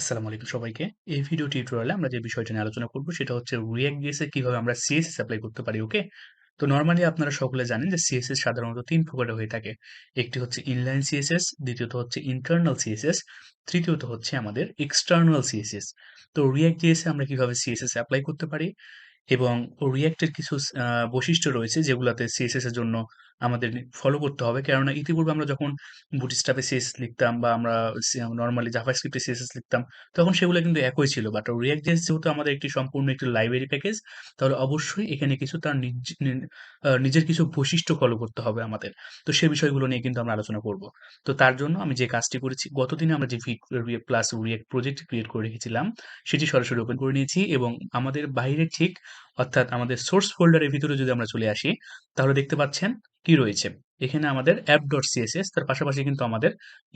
আসসালামু আলাইকুম সবাইকে। এই ভিডিও টিউটোরিয়ালে আমরা যে বিষয়টা নিয়ে আলোচনা করব সেটা হচ্ছে React JS এ কিভাবে আমরা CSS এপ্লাই করতে পারি, ওকে? তো নরমালি আপনারা সকলে জানেন যে CSS সাধারণত ৩ প্রকারের হয়ে থাকে। একটি হচ্ছে ইনলাইন CSS, দ্বিতীয়ত হচ্ছে ইন্টারনাল CSS, তৃতীয়ত হচ্ছে আমাদের এক্সটার্নাল CSS। তো React JS এ আমরা কিভাবে CSS এপ্লাই করতে পারি এবং React এর কিছু বৈশিষ্ট্য রয়েছে যেগুলাতে CSS এর জন্য আমাদের ফলো করতে হবে। কেননা ইতিপূর্বে আমরা যখন Bootstrap এ CSS লিখতাম বা আমরা নরমালি জাভাস্ক্রিপ্ট এ CSS লিখতাম, তখন সেগুলো কিন্তু একই ছিল। বাট React JS যেহেতু আমাদের একটি সম্পূর্ণ একটি লাইব্রেরি প্যাকেজ, তাহলে অবশ্যই এখানে কিছু তার নিজের কিছু বৈশিষ্ট্য ফলো করতে হবে আমাদের। তো সে বিষয়গুলো নিয়ে কিন্তু আমরা আলোচনা করব। তো তার জন্য আমি যে কাজটি করেছি, গতদিনে আমরা যে React প্রজেক্ট ক্রিয়েট করে রেখেছিলাম, সেটি সরাসরি ওপেন করে নিয়েছি এবং আমাদের বাইরে ঠিক অর্থাৎ আমাদের সোর্স ফোল্ডারের ভিতরে যদি আমরা চলে আসি, তাহলে দেখতে পাচ্ছেন কি রয়েছে। এখানে আমাদের app.css তার পাশাপাশি কিন্তু আমাদের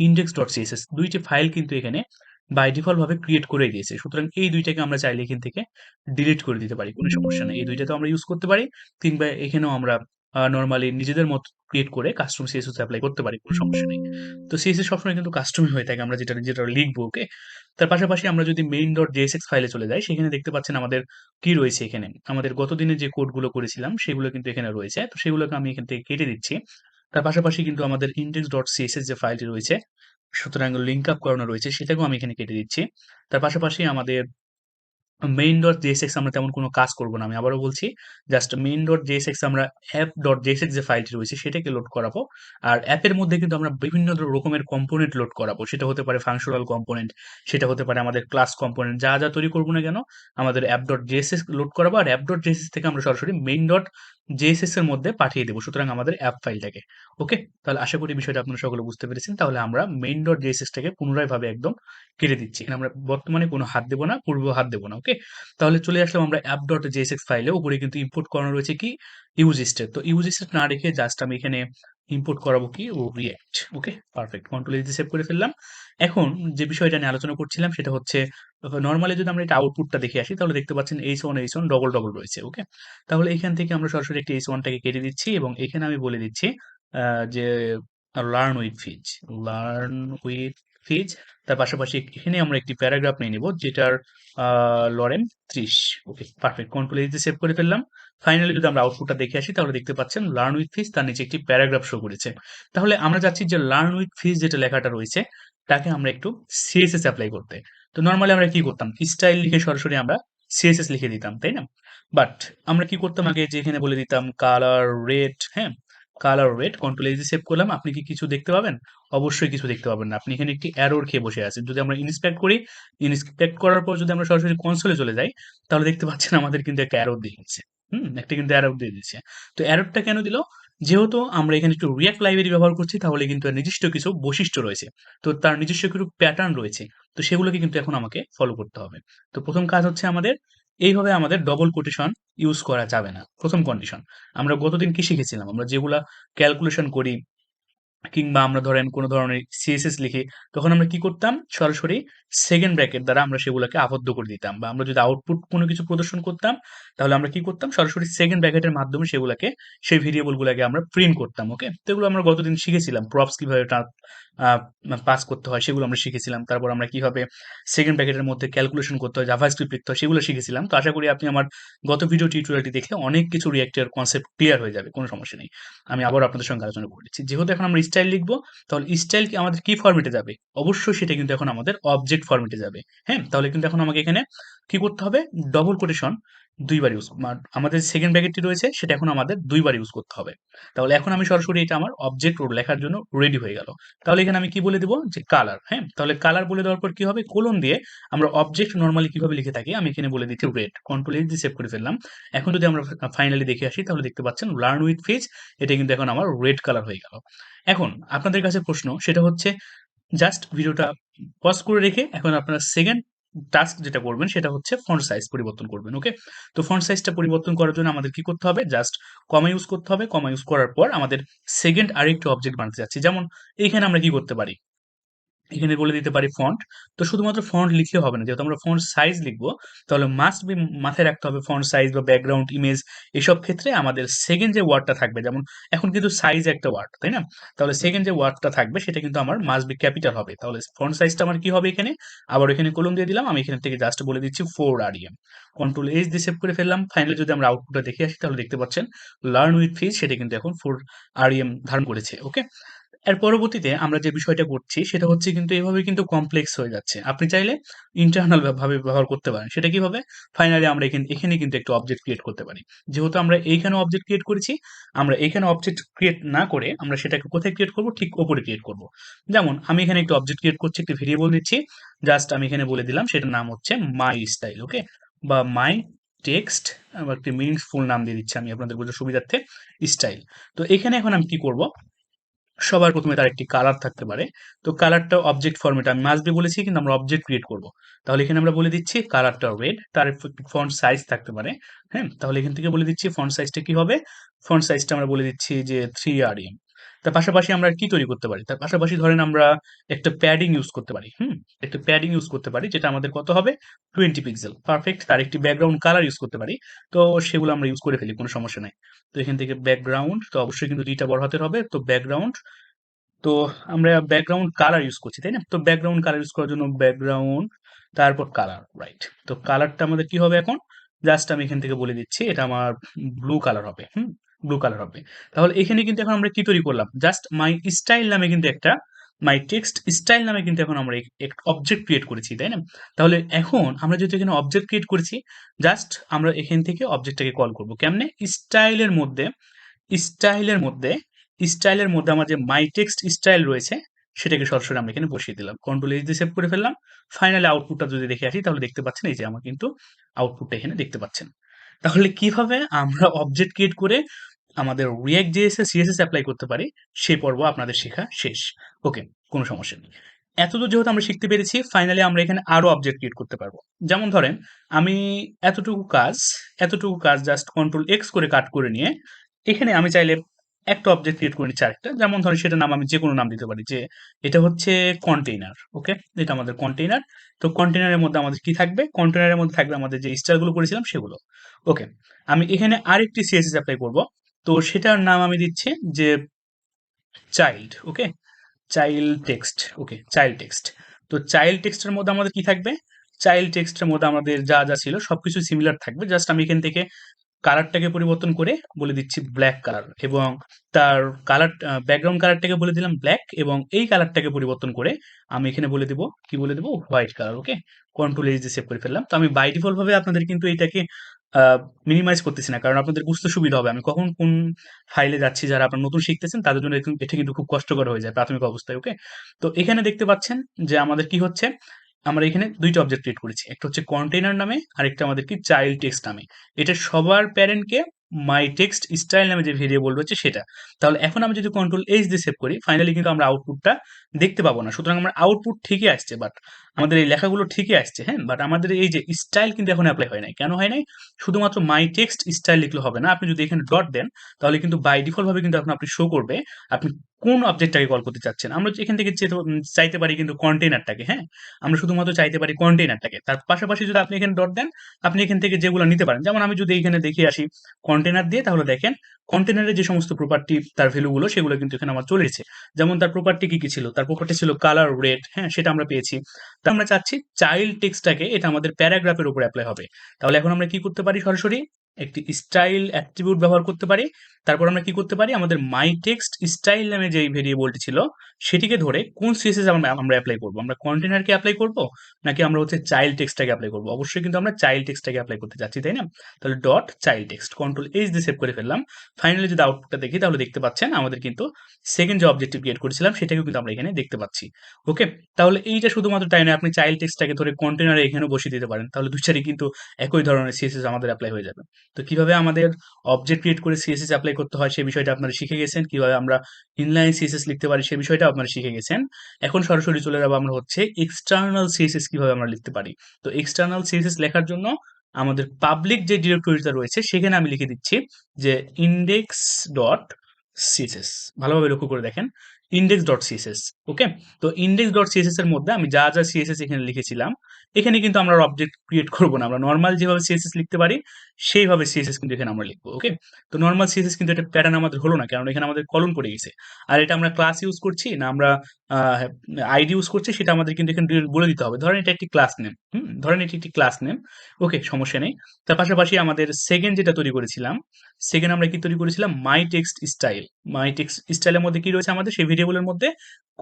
index.css ২ টি ফাইল কিন্তু এখানে বাই ডিফল্ট ভাবে ক্রিয়েট করে দিয়েছে। সুতরাং এই ২ টাকে আমরা চাইলে এখান থেকে ডিলিট করে দিতে পারি। কোনো সমস্যা নেই। এই ২ টাতেও আমরা ইউজ করতে পারি কিংবা এখানেও আমরা নরমালি নিজেদের মতো ক্রিয়েট করে কাস্টম CSS এপ্লাই করতে পারি। কোনো সমস্যা নেই। তো CSS সবসময় কিন্তু কাস্টমই হয়ে থাকে। আমরা যেটা লিখবো, ওকে? তার পাশাপাশি আমরা যদি main.jsx ফাইলে চলে যাই, সেখানে দেখতে পাচ্ছেন আমাদের কি রয়েছে এখানে। আমাদের গতদিনে যে কোডগুলো করেছিলাম সেগুলো কিন্তু এখানে রয়েছে। তো সেগুলোকে আমি এখান থেকে কেটে দিচ্ছি। তার পাশাপাশি কিন্তু আমাদের index.css যে ফাইলটি রয়েছে, সুতরাং লিঙ্ক আপ করানো রয়েছে সেটাকেও আমি এখানে কেটে দিচ্ছি। তার পাশাপাশি আমাদের main.jsx আমরা তেমন কোনো কাজ করব না। আমি আবারও বলছি, জাস্ট main.jsx আমরা app.jsx যে ফাইলটি রয়েছে সেটাকে লোড করাবো। আর অ্যাপের মধ্যে কিন্তু আমরা বিভিন্ন রকমের কম্পোনেন্ট লোড করাবো। সেটা হতে পারে ফাংশনাল কম্পোনেন্ট, সেটা হতে পারে আমাদের ক্লাস কম্পোনেন্ট। যা তৈরি করব না কেন, আমাদের app.js লোড করাবো আর app.js থেকে আমরা সরাসরি main.js এর মধ্যে পাঠিয়ে দেব। সুতরাং আমাদের অ্যাপ ফাইলটাকে। ওকে? তাহলে আশা করি বিষয়টা আপনারা সকলে বুঝতে পেরেছেন। তাহলে আমরা main.js টাকে পুনরায় ভাবে একদম কেটে দিচ্ছি। এখানে আমরা বর্তমানে কোনো হাত দেব না, পূর্বেও হাত দেব না। ওকে? তাহলে চলে আসলাম আমরা app.jsx ফাইলে। উপরে কিন্তু ইম্পোর্ট করানো রয়েছে কি? ইউজস্টেট। তো ইউজস্টেট না রেখে জাস্ট আমি এখানে ইম্পোর্ট করাবো কি? React। ওকে? পারফেক্ট। কন্ট্রোল এস দিয়ে সেভ করে ফেললাম। এখন যে বিষয়টা নিয়ে আলোচনা করছিলাম সেটা হচ্ছে নরমালি যদি আমরা এটা আউটপুটটা দেখে আসি তাহলে দেখতে পাচ্ছেন h1 ডবল রয়েছে। ওকে? তাহলে এখান থেকে আমরা সরাসরি একটা h1 টাকে কেটে দিচ্ছি এবং এখানে আমি বলে দিচ্ছি যে learn with Fiz, learn with Fiz. তার পাশাপাশি এখানে আমরা একটি প্যারাগ্রাফ নিয়ে নিব যেটার lorem 30। Okay, perfect. Control S দিয়ে সেভ করে ফেললাম। ফাইনালি যদি আমরা আউটপুটটা দেখে আসি তাহলে দেখতে পাচ্ছেন লার্ন উইথ ফিজ তার নিচে একটি প্যারাগ্রাফ শো করেছে। তাহলে আমরা চাচ্ছি যে লার্ন উইথ ফিজ যেটা লেখাটা রয়েছে তাকে আমরা একটু সিএসএস অ্যাপ্লাই করতে। তো নরমালি আমরা কি করতাম, স্টাইল লিখে সরাসরি আমরা সিএসএস লিখে দিতাম, তাই না? বাট আমরা কি করতাম আগে, যে এখানে বলে দিতাম কালার রেড, হ্যাঁ, কালার রেড। কন্ট্রোল এস দিয়ে সেভ করলাম। আপনি কি কিছু দেখতে পাবেন? অবশ্যই কিছু দেখতে পাবেন না। আপনি এখানে একটি এরর খেয়ে বসে আছেন। যদি আমরা ইন্সপেক্ট করি, ইন্সপেক্ট করার পর যদি আমরা সরাসরি কনসোলে চলে যাই, তাহলে দেখতে পাচ্ছেন আমাদের কিন্তু একটা এরর দিয়ে দিচ্ছে। একটা কিন্তু এরর দিয়ে দিচ্ছে। তো এররটা কেন দিল? যেহেতু আমরা এখানে একটু রিঅ্যাক্ট লাইব্রেরি ব্যবহার করছি, তাহলে কিন্তু এর নিজস্ব কিছু বৈশিষ্ট্য রয়েছে। তো তার নিজস্ব কিছু প্যাটার্ন রয়েছে। তো সেগুলোকে কিন্তু এখন আমাকে ফলো করতে হবে। তো ১ম কাজ হচ্ছে আমাদের, এইভাবে আমাদের ডবল কোটেশন ইউজ করা যাবে না। ১ম কন্ডিশন। আমরা গতদিন কি শিখেছিলাম? আমরা যেগুলা ক্যালকুলেশন করি কিংবা আমরা ধরেন কোনো ধরনের সিএসএস লিখি, তখন আমরা কি করতাম? সরাসরি সেকেন্ড ব্র্যাকেট দ্বারা আমরা সেগুলাকে আবদ্ধ করে দিতাম। বা আমরা যদি আউটপুট কোনো কিছু প্রদর্শন করতাম, তাহলে আমরা কি করতাম? সরাসরি সেকেন্ড ব্র্যাকেটের মাধ্যমে সেগুলাকে, সেই ভেরিয়েবল গুলাকে আমরা প্রিন্ট করতাম। ওকে? তো এগুলো আমরা গতদিন শিখেছিলাম। প্রপস কিভাবে আ পাস করতে হয় সেগুলো আমরা শিখেছিলাম। তারপর আমরা কিভাবে সেকেন্ড ব্র্যাকেটের মধ্যে ক্যালকুলেশন করতে হয়, জাভাস্ক্রিপ্ট লিখতে হয় সেগুলো শিখেছিলাম। তো আশা করি আপনি আমার গত ভিডিও টিউটোরিয়ালটি দেখলে অনেক কিছু React এর কনসেপ্ট ক্লিয়ার হয়ে যাবে। কোনো সমস্যা নেই। আমি আবারও আপনাদের সঙ্গে আলোচনা করে দিচ্ছি। যেহেতু এখন আমরা স্টাইল লিখবো, তাহলে স্টাইল কি আমাদের কি ফরম্যাটে যাবে? অবশ্যই সেটা কিন্তু এখন আমাদের অবজেক্ট ফরম্যাটে যাবে। হ্যাঁ? তাহলে কিন্তু এখন আমাকে এখানে কি করতে হবে? ডবল কোটেশন ২ বার ইউজ, আমাদের সেকেন্ড ব্র্যাকেটটি রয়েছে সেটা এখন আমাদের ২ বার ইউজ করতে হবে। তাহলে এখন আমি সরাসরি এটা আমার অবজেক্ট লেখার জন্য রেডি হয়ে গেল। তাহলে এখানে আমি কি বলে দিব? যে কালার, হ্যাঁ? তাহলে কালার বলে দেওয়ার পর কি হবে? কোলন দিয়ে আমরা অবজেক্ট নরমালি কিভাবে লিখে থাকি আমি এখানে বলে দিচ্ছি রেড। কন্ট্রোল এস দিয়ে সেভ করে ফেললাম। এখন যদি আমরা ফাইনালি দেখে আসি তাহলে দেখতে পাচ্ছেন লার্ন উইথ ফিজ, এটা কিন্তু এখন আমার রেড কালার হয়ে গেল। এখন আপনাদের কাছে প্রশ্ন, সেটা হচ্ছে জাস্ট ভিডিওটা পজ করে রেখে এখন আপনারা সেকেন্ড টাস্ক যেটা করবেন সেটা হচ্ছে ফন্ট সাইজ পরিবর্তন করবেন। ওকে? তো ফন্ট সাইজটা পরিবর্তন করার জন্য আমাদের কি করতে হবে? জাস্ট কমা ইউজ করতে হবে। কমা ইউজ করার পর আমাদের সেকেন্ড আরেকটা অবজেক্ট বানাতে যাচ্ছি। যেমন এইখানে আমরা কি করতে পারি? এখানে বলে দিতে পারি ফন্ট। তো শুধুমাত্র ফন্ট লিখলে হবে না, যেহেতু আমরা ফন্ট সাইজ লিখবো, তাহলে মাস্ট বি মাথায় রাখতে হবে ফন্ট সাইজ বা ব্যাকগ্রাউন্ড ইমেজ এসব ক্ষেত্রে আমাদের সেকেন্ড যে ওয়ার্ডটা থাকবে, যেমন এখন কিন্তু সাইজ একটা ওয়ার্ড, তাই না? তাহলে সেকেন্ড যে ওয়ার্ডটা থাকবে সেটা কিন্তু আমার মাস্ট বি ক্যাপিটাল হবে। তাহলে ফন্ট সাইজটা আমার কি হবে এখানে, আবার এখানে কলম দিয়ে দিলাম, আমি এখান থেকে জাস্ট বলে দিচ্ছি 4 rem। কন্ট্রোল এইচ দিয়ে সেভ করে ফেললাম। ফাইনালি যদি আমরা আউটপুটটা দেখে আসি তাহলে দেখতে পাচ্ছেন লার্ন উইথ ফিজ সেটা কিন্তু এখন 4 rem ধারণ করেছে। ওকে, এর পরবর্তীতে আমরা যে বিষয়টা করছি সেটা হচ্ছে কিন্তু এভাবে কিন্তু কমপ্লেক্স হয়ে যাচ্ছে। আপনি চাইলে ইন্টারনাল ভাবে ব্যবহার করতে পারেন। সেটা কিভাবে? ফাইনালি আমরা এখানে কিন্তু একটা অবজেক্ট ক্রিয়েট করতে পারি। যেহেতু আমরা এইখানে অবজেক্ট ক্রিয়েট করেছি, আমরা এখানে অবজেক্ট ক্রিয়েট না করে আমরা সেটাকে কোথায় ক্রিয়েট করব? ঠিক ওপরে ক্রিয়েট করব। যেমন আমি এখানে একটা অবজেক্ট ক্রিয়েট করছি, একটা ভেরিয়েবল দিচ্ছি। জাস্ট আমি এখানে বলে দিলাম সেটার নাম হচ্ছে মাই স্টাইল, ওকে? বা মাই টেক্সট, আবার একটি মিনিংফুল নাম দিয়ে দিচ্ছি আমি আপনাদের বোঝার সুবিধার্থে, স্টাইল। তো এখানে এখন আমি কি করব? সবার প্রথমে তার একটি কালার থাকতে পারে। তো কালারটা অবজেক্ট ফরম্যাট আমি মাস্ট বি বলেছি, কিন্তু আমরা অবজেক্ট ক্রিয়েট করব। তাহলে এখানে আমরা বলে দিচ্ছি কালারটা রেড, তার ফন্ট সাইজ থাকতে পারে। হ্যাঁ, তাহলে এখান থেকে বলে দিচ্ছি ফন্ট সাইজটা কি হবে। ফন্ট সাইজটা আমরা বলে দিচ্ছি যে 3 rem। তার পাশাপাশি আমরা কি তৈরি করতে পারি, তার পাশাপাশি ধরেন আমরা একটা প্যাডিং ইউজ করতে পারি। একটা প্যাডিং ইউজ করতে পারি, যেটা আমাদের কত হবে, 20 পিক্সেল, পারফেক্ট। তার একটি ব্যাকগ্রাউন্ড কালার ইউজ করতে পারি। তো সেগুলো আমরা ইউজ করে ফেলি, কোনো সমস্যা নাই। তো এখান থেকে ব্যাকগ্রাউন্ড, তো অবশ্যই কিন্তু দুইটা বড় হাতের হবে, তো ব্যাকগ্রাউন্ড। তো আমরা ব্যাকগ্রাউন্ড কালার ইউজ করছি, তাই না? তো ব্যাকগ্রাউন্ড কালার ইউজ করার জন্য ব্যাকগ্রাউন্ড, তারপর কালার, রাইট? তো কালারটা আমাদের কি হবে এখন? জাস্ট আমি এখান থেকে বলে দিচ্ছি এটা আমার ব্লু কালার হবে। ব্লু কালার হবে। তাহলে এখানে কিন্তু এখন আমরা কি তৈরি করলাম? জাস্ট মাই স্টাইল নামে কিন্তু একটা, মাই টেক্সট স্টাইল নামে কিন্তু এখন আমরা একটা অবজেক্ট ক্রিয়েট করেছি, তাই না? তাহলে এখন আমরা যেহেতু এখানে অবজেক্ট ক্রিয়েট করেছি, জাস্ট আমরা এখান থেকে অবজেক্টটাকে কল করব কেমনে? স্টাইলের মধ্যে, স্টাইলের মধ্যে স্টাইলের মধ্যে আমার যে মাই টেক্সট স্টাইল রয়েছে সেটাকে সরাসরি আমরা এখানে বসিয়ে দিলাম। কন্ট্রোল এইচ দিয়ে সেভ করে ফেললাম। ফাইনালি আউটপুটটা যদি দেখে আসি তাহলে দেখতে পাচ্ছেন এই যে আমার কিন্তু আউটপুটটা এখানে দেখতে পাচ্ছেন। তাহলে কিভাবে আমরা অবজেক্ট ক্রিয়েট করে আমাদের রিঅ্যাক্ট জেএস এ সিএসএস অ্যাপ্লাই করতে পারি সেই পর্ব আপনাদের শেখা শেষ। ওকে, কোনো সমস্যা নেই। এতদূর যেহেতু আমরা শিখতে পেরেছি, ফাইনালি আমরা এখানে আরো অবজেক্ট ক্রিয়েট করতে পারবো। যেমন ধরেন আমি এতটুকু কাজ এতটুকু কাজ জাস্ট কন্ট্রোল এক্স করে কাট করে নিয়ে এখানে আমি চাইলে একটা অবজেক্ট ক্রিয়েট করে নিচ্ছি আরেকটা। যেমন ধরেন সেটার নাম আমি যেকোনো নাম দিতে পারি, যে এটা হচ্ছে কন্টেইনার। ওকে, এটা আমাদের কন্টেইনার। তো কন্টেইনারের মধ্যে আমাদের কি থাকবে? কন্টেইনারের মধ্যে থাকবে আমাদের যে স্টাইলগুলো করেছিলাম সেগুলো। ওকে, আমি এখানে আরেকটি সিএসএস অ্যাপ্লাই করব। তো সেটার নাম আমি দিচ্ছি যে চাইল্ড। ওকে, চাইল্ড টেক্সট। ওকে, চাইল্ড টেক্সট। তো চাইল্ড টেক্সটের মধ্যে আমাদের কি থাকবে? চাইল্ড টেক্সটের মধ্যে আমাদের যা যা ছিল সবকিছু সিমিলার থাকবে। জাস্ট আমি এখান থেকে কালারটাকে পরিবর্তন করে বলে দিচ্ছি ব্ল্যাক কালার, এবং তার কালার ব্যাকগ্রাউন্ড কালারটাকে বলে দিলাম ব্ল্যাক, এবং এই কালারটাকে পরিবর্তন করে আমি এখানে বলে দেব, কি বলে দেব, হোয়াইট কালার। ওকে, কন্ট্রোল এইচ দিয়ে সেভ করে ফেললাম। তো আমি বাই ডিফল্ট ভাবে আপনাদের কিন্তু এটাকে মিনিমাইজ করতেছি না, কারণ আপনাদের বুঝতে সুবিধা হবে আমি কখন কোন ফাইলে যাচ্ছি। যারা আপনারা নতুন শিখতেছেন তাদের জন্য এটা কিন্তু খুব কষ্টকর হয়ে যায় প্রাথমিক অবস্থায়। ওকে, তো এখানে দেখতে পাচ্ছেন যে আমাদের কি হচ্ছে, আমরা এখানে দুইটা অবজেক্ট ক্রিয়েট করেছি, একটা হচ্ছে কন্টেইনার নামে আর একটা আমাদের কি চাইল্ড টেক্সট নামে। এটা সবার প্যারেন্টকে মাই টেক্সট স্টাইল নামে যে ভেরিয়েবল রয়েছে সেটা। তাহলে এখন আমি যদি কন্ট্রোল এইচ দিয়ে সেভ করি, ফাইনালি কিন্তু আমরা আউটপুটটা দেখতে পাবো না। সুতরাং আমার আউটপুট ঠিকই আসছে, বাট আমাদের এই লেখাগুলো ঠিকই আসছে, হ্যাঁ, বাট আমাদের এই যে স্টাইল কিন্তু এখন অ্যাপ্লাই হয় নাই। কেন হয় নাই? শুধুমাত্র মাই টেক্সট স্টাইল লিখলে হবে না, আপনি যদি এখানে ডট দেন তাহলে কিন্তু বাই ডিফল্ট ভাবে কিন্তু এখন আপনি শো করবে আপনি কোন অবজেক্টটাকে কল করতে চাচ্ছেন। আমরা এখান থেকে চাইতে পারি কিন্তু কন্টেইনারটাকে, হ্যাঁ, আমরা শুধুমাত্র চাইতে পারি কন্টেইনারটাকে। তার পাশাপাশি যদি আপনি এখানে ডট দেন, আপনি এখান থেকে যেগুলো নিতে পারেন। যেমন আমি যদি এখানে দেখে আসি কন্টেইনার দিয়ে, তাহলে দেখেন কন্টেইনারের যে সমস্ত প্রপার্টি তার ভ্যালুগুলো সেগুলো কিন্তু এখানে আমার চলে এসেছে। যেমন তার প্রপার্টি কি কি ছিল? তার প্রপার্টি ছিল কালার রেড, হ্যাঁ, সেটা আমরা পেয়েছি। তো আমরা চাচ্ছি চাইল্ড টেক্সটটাকে এটা আমাদের প্যারাগ্রাফের উপর অ্যাপ্লাই হবে। তাহলে এখন আমরা কি করতে পারি? সরাসরি একটি স্টাইল অ্যাট্রিবিউট ব্যবহার করতে পারি। তারপর আমরা কি করতে পারি? আমাদের মাই টেক্সট স্টাইল নামে যে ভেরিয়েবলটি ছিল সেটিকে ধরে কোন সিএসএস আমরা অ্যাপ্লাই করব? আমরা কন্টেইনারকে অ্যাপ্লাই করব নাকি আমরা হচ্ছে চাইল্ড টেক্সটটাকে অ্যাপ্লাই করব? অবশ্যই কিন্তু আমরা চাইল্ড টেক্সটটাকে অ্যাপ্লাই করতে চাচ্ছি, তাই না? তাহলে dot child text, control H দিয়ে সেভ করে ফেললাম। ফাইনালি যদি আউটপুটটা দেখি তাহলে দেখতে পাচ্ছেন আমাদের কিন্তু সেকেন্ড যে অবজেক্টিভ ক্রিয়েট করেছিলাম সেটাকেও কিন্তু আমরা এখানে দেখতে পাচ্ছি। ওকে, তাহলে এইটা শুধুমাত্র তাই না, আপনি চাইল্ড টেক্সটটাকে ধরে কন্টেইনারে এখানেও বসিয়ে দিতে পারেন। তাহলে দুইটারই কিন্তু একই ধরনের সিএসএস আমাদের অ্যাপ্লাই হয়ে যাবে। তো কিভাবে আমাদের অবজেক্ট ক্রিয়েট করে সিএসএস অ্যাপ্লাই করতে হয় সেই বিষয়টা আপনারা শিখে গেছেন। কিভাবে আমরা ইনলাইন সিএসএস লিখতে পারি সেই বিষয়টা আপনারা শিখে গেছেন। এখন সরাসরি চলে যাবো আমরা হচ্ছে এক্সটার্নাল সিএসএস কিভাবে আমরা লিখতে পারি। তো এক্সটার্নাল সিএসএস লেখার জন্য আমাদের পাবলিক যে ডিরেক্টরিটা রয়েছে সেখানে আমি লিখে দিচ্ছি যে index ডট সিএসএস ভালোভাবে লক্ষ্য করে দেখেন ইন্ডেক্স ডট সিএসএস। ওকে, তো ইন্ডেক্স ডট সিএসএস এর মধ্যে আমি যা যা সিএসএস এখানে লিখেছিলাম, এখানে কিন্তু আমরা অবজেক্ট ক্রিয়েট করবো না, আমরা নর্মাল যেভাবে সিএসএস লিখতে পারি সেইভাবে সিএসএস কিন্তু এখানে আমরা লিখবো। ওকে, তো নর্মাল সিএসএস কিন্তু এটা প্যাটার্ন আমাদের হলো না, কারণ এখানে আমাদের কলন পড়ে গেছে। আর এটা আমরা ক্লাস ইউজ করছি না আমরা আইডি ইউজ করছি, সেটা আমাদের কিন্তু এখানে বলে দিতে হবে। ধরেন এটা একটি ক্লাস নেম, ধরেন এটি একটি ক্লাস নেম। ওকে, সমস্যা নেই। তার পাশাপাশি আমাদের সেকেন্ড যেটা তৈরি করেছিলাম, সেকেন্ড আমরা কি তৈরি করেছিলাম, মাই টেক্সট স্টাইল। মাই টেক্সট স্টাইলের মধ্যে কি রয়েছে আমাদের সেই ভেরিয়েবলের মধ্যে,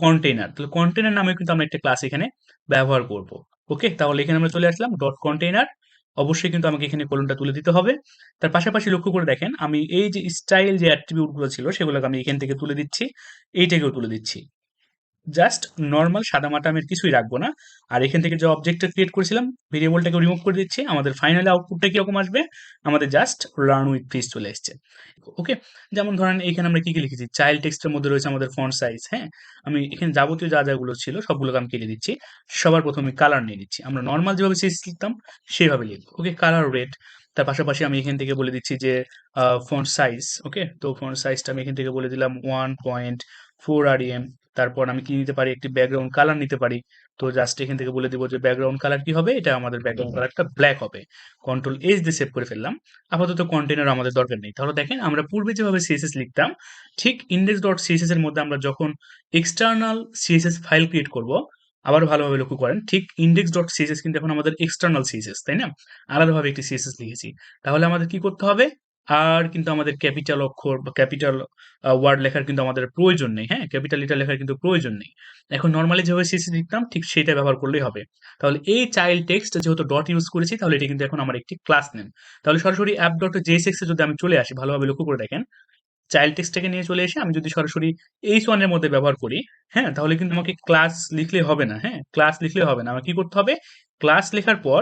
কন্টেইনার। তাহলে কন্টেইনার নামে কিন্তু আমরা একটা ক্লাস এখানে ব্যবহার করব। ওকে, তাহলে এখানে আমরা চলে আসলাম ডট কন্টেইনার। অবশ্যই কিন্তু আমাকে এখানে কলনটা তুলে দিতে হবে। তার পাশাপাশি লক্ষ্য করে দেখেন আমি এই যে স্টাইল যে অ্যাট্রিবিউট গুলো ছিল সেগুলোকে আমি এখান থেকে তুলে দিচ্ছি, এইটাকেও তুলে দিচ্ছি। জাস্ট নরমাল সাদামাটা আমি আর কিছুই রাখবো না। আর এখান থেকে যে অবজেক্টটা ক্রিয়েট করেছিলাম ভেরিয়েবলটাকে রিমুভ করে দিচ্ছি। আমাদের ফাইনাল আউটপুটটা কিরকম আসবে, আমাদের জাস্ট রান উইথ প্লিজ চলে এসছে। ওকে, যেমন ধরেন এখানে আমরা কি কি লিখেছি, চাইল্ড টেক্সটের মধ্যে রয়েছে আমাদের ফন্ট সাইজ। হ্যাঁ, আমি এখানে যাবতীয় যা যাগুলো ছিল সবগুলোকে আমি কেটে দিচ্ছি। সবার প্রথমে কালার নিয়ে নিচ্ছি, আমরা নর্মাল যেভাবে সিএস লিখতাম সেইভাবে লিখবো। ওকে, কালার রেড। তার পাশাপাশি আমি এখান থেকে বলে দিচ্ছি যে ফন্ট সাইজ। ওকে, তো ফন্ট সাইজটা আমি এখান থেকে বলে দিলাম 1.4 REM। তারপর আমি কি নিতে পারি, একটি ব্যাকগ্রাউন্ড কালার নিতে পারি। তো জাস্ট এখান থেকে বলে দিব যে ব্যাকগ্রাউন্ড কালার কি হবে, এটা আমাদের ব্যাকগ্রাউন্ড কালারটা ব্ল্যাক হবে। কন্ট্রোল এইচ দিয়ে সেভ করে ফেললাম। আপাতত কন্টেনার আমাদের দরকার নেই। তাহলে দেখেন আমরা পূর্বে যেভাবে সিএসএস লিখতাম, ঠিক ইন্ডেক্স ডট সিএসএস এর মধ্যে আমরা যখন এক্সটার্নাল সিএসএস ফাইল ক্রিয়েট করব, আবার ভালোভাবে লক্ষ্য করেন ঠিক ইন্ডেক্স ডট সিএসএস কিন্তু এখন আমাদের এক্সটার্নাল সিএসএস, তাই না? আলাদাভাবে একটি সিএসএস লিখেছি। তাহলে আমাদের কি করতে হবে, আর কিন্তু আমাদের ক্যাপিটাল অক্ষর বা ক্যাপিটাল ওয়ার্ড লেখার কিন্তু আমাদের প্রয়োজন নেই। হ্যাঁ, ক্যাপিটাল লেটার লেখার কিন্তু প্রয়োজন নেই। এখন নর্মালি যেভাবে সিএসএস লিখতাম ঠিক সেটা ব্যবহার করলেই হবে। তাহলে এই চাইল্ড টেক্সট যেহেতু ডট ইউজ করেছি, তাহলে এটা কিন্তু এখন আমার একটি ক্লাস নেম। তাহলে সরাসরি অ্যাপ ডট জেএসএক্স এ যদি আমি চলে আসি, ভালোভাবে লক্ষ্য করে দেখেন চাইল্ড টেক্সটটাকে নিয়ে চলে এসে আমি যদি সরাসরি এইচ1 এর মধ্যে ব্যবহার করি, হ্যাঁ, তাহলে কিন্তু আমাকে ক্লাস লিখলে হবে না। হ্যাঁ, ক্লাস লিখলে হবে না, আমার কি করতে হবে, ক্লাস লেখার পর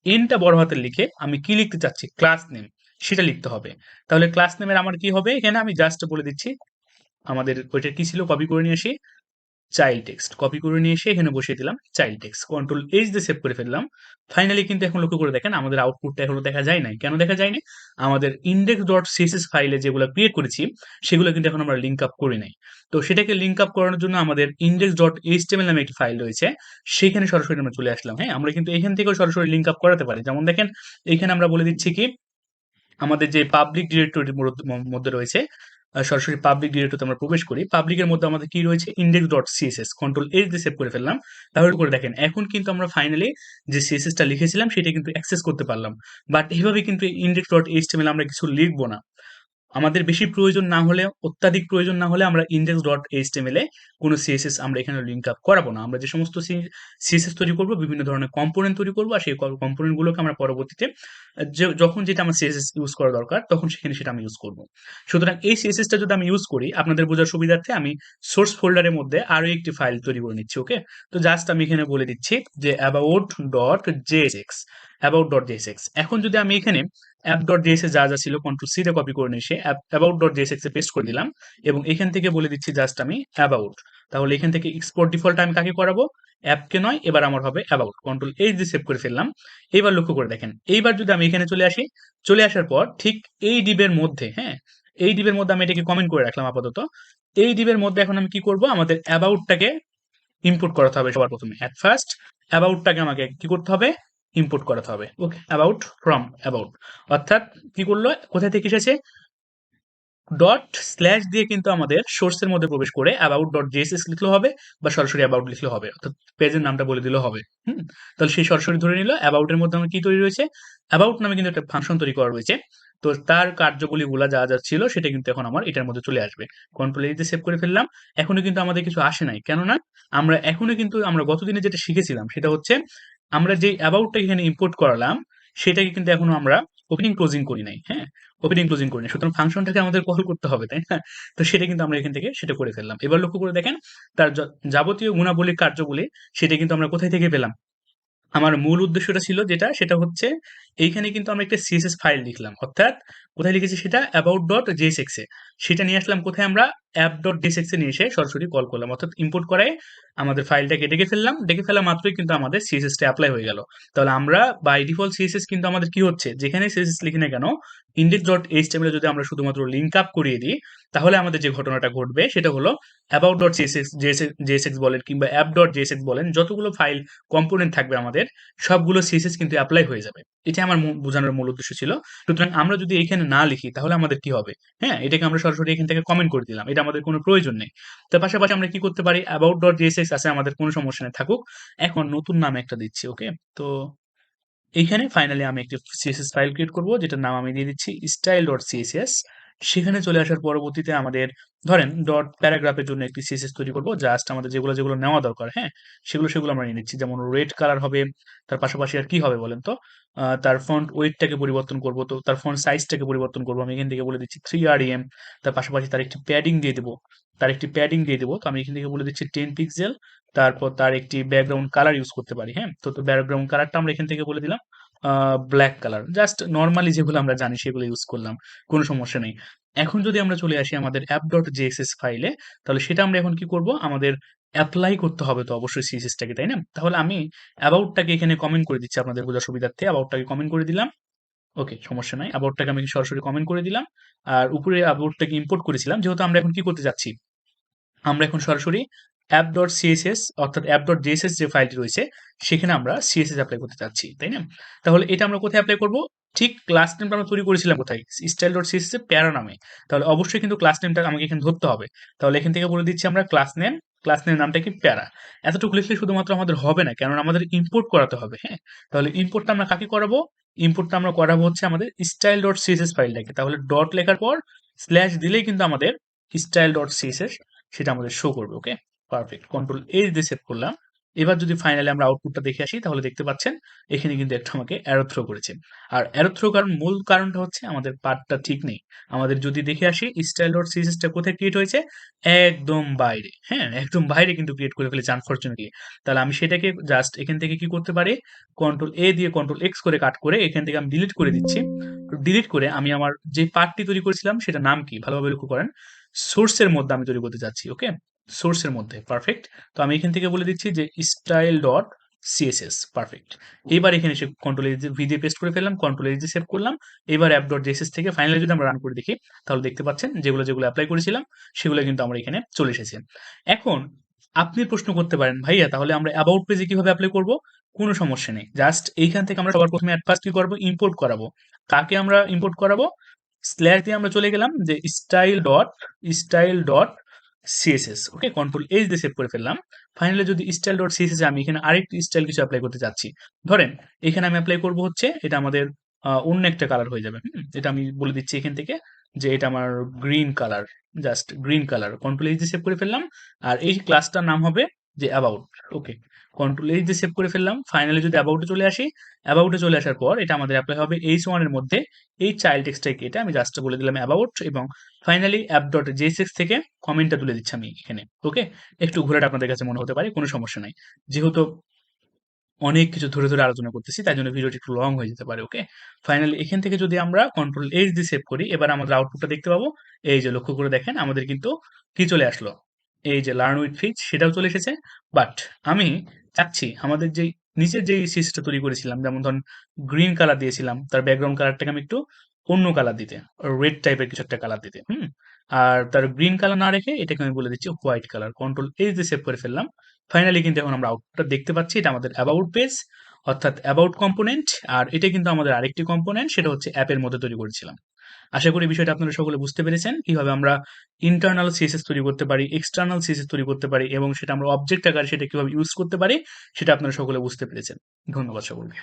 এনটা বড় হাতের লিখে আমি কি লিখতে চাচ্ছি, ক্লাস নেম, সেটা লিখতে হবে। তাহলে ক্লাস নেমের আমার কি হবে, এখানে আমি জাস্ট বলে দিচ্ছি আমাদের ওইটা কি ছিল, কপি করে নিয়ে আসি চাইল্ড টেক্সট, কপি করে নিয়ে এসে এখানে বসিয়ে দিলাম চাইল্ড টেক্সট, কন্ট্রোল এইচ দিয়ে সেভ করে ফেললাম। ফাইনালি কিন্তু এখন লক্ষ্য করে দেখেন আমাদের আউটপুটটা এখনো দেখা যায় নাই। কেন দেখা যায়নি, আমাদের ইন্ডেক্স ডট সিএসএস ফাইলে যেগুলো ক্রিয়েট করেছি সেগুলো কিন্তু এখন আমরা লিঙ্ক আপ করি নাই। তো সেটাকে লিঙ্ক আপ করানোর জন্য আমাদের ইন্ডেক্স ডট এইচটিএমএল নামে একটি ফাইল রয়েছে, সেখানে সরাসরি আমরা চলে আসলাম। হ্যাঁ, আমরা কিন্তু এখান থেকেও সরাসরি লিঙ্ক আপ করাতে পারি। যেমন দেখেন এখানে আমরা বলে দিচ্ছি কি, আমাদের যে পাবলিক ডিরেক্টরির মধ্যে রয়েছে, সরাসরি পাবলিক ডিরেক্টরিতে আমরা প্রবেশ করি। পাবলিকের মধ্যে আমাদের কি রয়েছে, index dot CSS, control H দিয়ে সেভ করে ফেললাম। তাহলে করে দেখেন এখন কিন্তু আমরা ফাইনালি যে সিএসএসটা লিখেছিলাম সেটা কিন্তু অ্যাক্সেস করতে পারলাম। বাট এভাবে কিন্তু ইন্ডেক্স ডট এইচটিএমএল আমরা কিছু লিখবো না। আমাদের বেশি প্রয়োজন না হলে, অত্যাধিক প্রয়োজন না হলে আমরা ইন্ডেক্স ডট এইচটিএমএল এ কোনো সিএসএস আমরা এখানে লিঙ্ক আপ করাবো না। আমরা যে সমস্ত সিএসএস তৈরি করব, বিভিন্ন ধরনের কম্পোনেন্ট তৈরি করব, আর সেই কম্পোনেন্ট গুলোকে আমরা পরবর্তীতে যখন যেটা আমার সিএসএস ইউজ করা দরকার তখন সেখানে সেটা আমি ইউজ করব। সুতরাং এই সিএসএসটা যদি আমি ইউজ করি আপনাদের বোঝার সুবিধার্থে আমি সোর্স ফোল্ডারের মধ্যে আরো একটি ফাইল তৈরি করে নিচ্ছি। ওকে, তো জাস্ট আমি এখানে বলে দিচ্ছি যে about.jsx। এখন যদি আমি এখানে app.js যা যা ছিল কন্ট্রোল সি তে কপি করে নিয়ে এসে about.jsx এ পেস্ট করে দিলাম এবং এখান থেকে বলে দিচ্ছি জাস্ট আমি about। তাহলে এখান থেকে এক্সপোর্ট ডিফল্ট আমি কাকে করাবো, অ্যাপকে নয়, এবার আমার হবে about। কন্ট্রোল এইচ দিয়ে সেভ করে ফেললাম। এইবার লক্ষ্য করে দেখেন, এইবার যদি আমি এখানে চলে আসি, চলে আসার পর ঠিক এই ডিবের মধ্যে, হ্যাঁ, এই ডিবের মধ্যে আমি এটাকে কমেন্ট করে রাখলাম আপাতত। এই ডিবের মধ্যে এখন আমি কি করব, আমাদের অ্যাবাউটটাকে ইম্পোর্ট করাতে হবে সবার প্রথমে। এট ফার্স্ট অ্যাবাউটটাকে আমাকে কি করতে হবে, ইম্পোর্ট করাতে হবে। ওকে, অ্যাবাউট ফ্রম অ্যাবাউট, অর্থাৎ কি করলো, কোথা থেকে এসেছে, ডট স্ল্যাশ দিয়ে কিন্তু আমাদের সোর্সের মধ্যে প্রবেশ করে অ্যাবাউট ডট জেএসএস লিখলেও হবে বা সরাসরি অ্যাবাউট লিখলেও হবে, অর্থাৎ পেজের নামটা বলে দিলেও হবে। তাহলে সেই সরাসরি ধরে নিল অ্যাবাউট এর মধ্যে আমার কি তৈরি রয়েছে, অ্যাবাউট নামে কিন্তু একটা ফাংশন তৈরি করা রয়েছে। তো তার কার্যগুলিগুলা যা যা ছিল সেটা কিন্তু এখন আমার এটার মধ্যে চলে আসবে। কন্ট্রোল এই দিয়ে সেভ করে ফেললাম। এখনো কিন্তু আমাদের কিছু আসে নাই, কেননা আমরা এখনো কিন্তু আমরা গতদিনে যেটা শিখেছিলাম সেটা হচ্ছে আমরা যে অ্যাবাউটটা এখানে ইম্পোর্ট করালাম সেটাকে কিন্তু এখনো আমরা ওপেনিং ক্লোজিং করি নাই। হ্যাঁ, ওপেনিং ক্লোজিং করি নাই, সুতরাং ফাংশনটাকে আমাদের কল করতে হবে, তাই না? তো সেটা কিন্তু আমরা এখান থেকে সেটা করে ফেললাম। এবার লক্ষ্য করে দেখেন তার যাবতীয় গুণাবলী কার্যবলী সেটা কিন্তু আমরা কোথায় থেকে পেলাম, আমার মূল উদ্দেশ্যটা ছিল যেটা, সেটা হচ্ছে এইখানে কিন্তু আমরা একটা সিএসএস ফাইল লিখলাম, অর্থাৎ কোথায় লিখেছি সেটা about.jsx এ, সেটা নিয়ে আসলাম কোথায় আমরা app.jsx এ নিয়ে এসে সরাসরি কল করলাম, অর্থাৎ ইম্পোর্ট করায় আমাদের ফাইলটাকে ডেকে ফেললাম, ডেকে ফেলা মাত্রই কিন্তু আমাদের সিএসএসটা অ্যাপ্লাই হয়ে গেল। তাহলে আমরা বাই ডিফল্ট সিএসএস কিন্তু আমাদের কি হচ্ছে, যেখানে সিএসএস লিখি না কেন index.html যদি আমরা শুধুমাত্র লিঙ্ক আপ করিয়ে দিই, তাহলে আমাদের যে ঘটনাটা ঘটবে সেটা হলো about.jsx বলেন কিংবা app.jsx বলেন, যতগুলো ফাইল কম্পোনেন্ট থাকবে আমাদের সবগুলো সিএসএস কিন্তু অ্যাপ্লাই হয়ে যাবে। এটা আমার বোঝানোর মূল উদ্দেশ্য ছিল। সুতরাং আমরা যদি এখানে না লিখি তাহলে আমাদের কি হবে? হ্যাঁ, এটাকে আমরা সরাসরি এখান থেকে কমেন্ট করে দিলাম। এটা আমাদের কোনো প্রয়োজন নেই। তার পাশাপাশি আমরা কি করতে পারি? about.jsx আছে, আমাদের কোনো সমস্যা নেই, থাকুক। এখন নতুন নাম একটা দিচ্ছি, ওকে? তো এইখানে ফাইনালি আমি একটি সিএসএস ফাইল ক্রিয়েট করব, যেটার নাম আমি দিয়ে দিচ্ছি style.css। সেখানে চলে আসার পরবর্তীতে আমাদের ধরেন ডট প্যারাগ্রাফের জন্য একটি সিএসএস তৈরি করব, জাস্ট আমাদের যেগুলো নেওয়া দরকার, হ্যাঁ, সেগুলো আমরা নিয়ে নিচ্ছি। যেমন রেড কালার হবে, তার পাশাপাশি আর কি হবে বলেন তো? তার ফন্ট ওয়েটটাকে পরিবর্তন করব, তো তার ফন্ট সাইজটাকে পরিবর্তন করব। আমি এখান থেকে বলে দিচ্ছি 3rem। তার পাশাপাশি তার একটি প্যাডিং দিয়ে দেবো, তো আমি এখান থেকে বলে দিচ্ছি 10 পিক্সেল। তারপর তার একটি ব্যাকগ্রাউন্ড কালার ইউজ করতে পারি, হ্যাঁ, তো ব্যাকগ্রাউন্ড কালারটা আমরা এখান থেকে বলে দিলাম ব্ল্যাক কালার, জাস্ট নর্মালি যেগুলো আমরা জানি সেগুলো ইউজ করলাম, কোনো সমস্যা নেই। এখন যদি আমরা চলে আসি আমাদের app.jss ফাইলে, তাহলে সেটা আমরা এখন কি করব, আমাদের অ্যাপ্লাই করতে হবে তো অবশ্যই সিএসএসটাকে, তাই না? তাহলে আমি অ্যাবাউটটাকে এখানে কমেন্ট করে দিচ্ছি আপনাদের বোঝার সুবিধার্থে, অ্যাবাউটটাকে কমেন্ট করে দিলাম। ওকে, সমস্যা নাই, অ্যাবাউটটাকে আমি সরাসরি কমেন্ট করে দিলাম। আর উপরে অ্যাবাউটটাকে ইম্পোর্ট করেছিলাম, যেহেতু আমরা এখন কি করতে যাচ্ছি, আমরা এখন সরাসরি app.css অর্থাৎ app.js যে ফাইলটি রয়েছে সেখানে আমরা সিএসএস অ্যাপ্লাই করতে চাচ্ছি, তাই না? তাহলে এটা আমরা কোথায় অ্যাপ্লাই করব? ঠিক ক্লাস নেমটা আমরা তৈরি করেছিলাম কোথায়? style.css এ প্যারা নামে। তাহলে অবশ্যই কিন্তু ক্লাস নেমটা আমাকে এখানে ধরতে হবে। তাহলে এখান থেকে বলে দিচ্ছি আমরা ক্লাস নেম নামটা কি প্যারা। এতটুকু লিখলে শুধুমাত্র আমাদের হবে না, কেননা আমাদের ইম্পোর্ট করাতে হবে, হ্যাঁ? তাহলে ইম্পোর্টটা আমরা কাকে করাবো? ইম্পোর্টটা আমরা করাবো হচ্ছে আমাদের style.css ফাইলটাকে। তাহলে ডট লেখার পর স্ল্যাশ দিলেই কিন্তু আমাদের style.css সেটা আমাদের শো করবে, ওকে? পারফেক্ট। কন্ট্রোল এইচ দিয়ে সেভ করলাম। এবার যদি ফাইনালি আমরা আউটপুটটা দেখে আসি, তাহলে দেখতে পাচ্ছেন এখানে কিন্তু একটা আমাকে অ্যারো থ্রো করেছে। আর অ্যারো থ্রো করার মূল কারণটা হচ্ছে আমাদের পাথটা ঠিক নেই। আমাদের যদি দেখে আসি style.css টা কোথায় ক্রিয়েট হয়েছে? একদম বাইরে। হ্যাঁ? একদম বাইরে কিন্তু ক্রিয়েট করে ফেলেছে আনফরচুনেটলি। তাহলে আমি সেটাকে জাস্ট এখান থেকে কি করতে পারি? কন্ট্রোল এ দিয়ে কন্ট্রোল এক্স করে কাট করে এখান থেকে আমি ডিলিট করে দিচ্ছি। ডিলিট করে আমি আমার যে পার্টটি তৈরি করেছিলাম সেটার নাম কি? ভালোভাবে লক্ষ্য করেন। সোর্সের মধ্যে আমি তৈরি করতে চাচ্ছি, ওকে? সোর্সের মধ্যে, পারফেক্ট। তো আমি এখান থেকে বলে দিচ্ছি যে স্টাইল ডট সিএসএস, পারফেক্ট। এবার এখানে এসে কন্ট্রোল এইচ ভি দিয়ে পেস্ট করে ফেললাম, কন্ট্রোল এইচ দিয়ে সেভ করলাম। এবার অ্যাপ ডট জেএসএস থেকে ফাইনালি যদি আমরা রান করে দেখি, তাহলে দেখতে পাচ্ছেন যেগুলো অ্যাপ্লাই করেছিলাম সেগুলো কিন্তু আমরা এখানে চলে এসেছে। এখন আপনি প্রশ্ন করতে পারেন, ভাইয়া তাহলে আমরা অ্যাবাউট পেজে কিভাবে অ্যাপ্লাই করব? কোনো সমস্যা নেই, জাস্ট এইখান থেকে আমরা সবার প্রথমে অ্যাট ফার্স্ট কি করবো, ইম্পোর্ট করাবো। কাকে আমরা ইম্পোর্ট করাবো? স্ল্যাশ দিয়ে আমরা চলে গেলাম যে স্টাইল ডট সিএসএস, ওকে? কন্ট্রোল এইচ দিয়ে সেভ করে ফেললাম। ফাইনালি যদি স্টাইল ডট সিএসএস আমি এখানে আরেকটি স্টাইল কিছু অ্যাপ্লাই করতে চাচ্ছি, ধরেন এখানে আমি অ্যাপ্লাই করব হচ্ছে এটা আমাদের অন্য একটা কালার হয়ে যাবে। এটা আমি বলে দিচ্ছি এখান থেকে যে এটা আমার green colour, just green colour. Control H দিয়ে সেভ করে ফেললাম। আর এই ক্লাসটার নাম হবে যে অ্যাবাউট, ওকে? কন্ট্রোল এইচ দিয়ে সেভ করে ফেললাম। ফাইনালি যদি অ্যাবাউটে চলে আসি, অ্যাবাউটে চলে আসার পর এটা আমাদের অ্যাপ্লাই হবে h1 এর মধ্যে। এই চাইল্ড টেক্সটটাকে কেটে আমি জাস্ট বলে দিলাম অ্যাবাউট, এবং ফাইনালি app.jsx থেকে কমেন্টটা তুলে দিচ্ছি আমি এখানে, ওকে? একটু ঘোরাটা আপনাদের কাছে মনে হতে পারে, কোনো সমস্যা নাই। যেহেতু অনেক কিছু ধরে আলোচনা করতেছি তাই জন্য ভিডিওটি একটু লং হয়ে যেতে পারে, ওকে? ফাইনালি এখান থেকে যদি আমরা কন্ট্রোল এইচ দিয়ে সেভ করি, এবার আমাদের আউটপুটটা দেখতে পাবো। এই যে লক্ষ্য করে দেখেন আমাদের কিন্তু কি চলে আসলো, এই যে লার্ন উইথ ফিচ সেটাও চলে এসেছে। বাট আমি চাচ্ছি আমাদের যেই নিচের যেই সিস্টেমটা তৈরি করেছিলাম, যেমন ধরুন গ্রিন কালার দিয়েছিলাম, তার ব্যাকগ্রাউন্ড কালারটাকে আমি একটু অন্য কালার দিতে, রেড টাইপের কিছু একটা কালার দিতে, আর তার গ্রিন কালার না রেখে এটাকে আমি বলে দিচ্ছি হোয়াইট কালার। কন্ট্রোল এইচ দিয়ে সেভ করে ফেললাম। ফাইনালি কিন্তু এখন আমরা আউটপুটটা দেখতে পাচ্ছি, এটা আমাদের অ্যাবাউট পেজ অর্থাৎ অ্যাবাউট কম্পোনেন্ট। আর এটা কিন্তু আমাদের আরেকটি কম্পোনেন্ট, সেটা হচ্ছে অ্যাপের মধ্যে তৈরি করেছিলাম। আশা করি বিষয়টা আপনারা সকলে বুঝতে পেরেছেন, কিভাবে আমরা ইন্টারনাল সিএসএস তৈরি করতে পারি, এক্সটার্নাল সিএসএস তৈরি করতে পারি, এবং সেটা আমরা অবজেক্ট আকারে সেটা কিভাবে ইউজ করতে পারি সেটা আপনারা সকলে বুঝতে পেরেছেন। ধন্যবাদ সকলকে।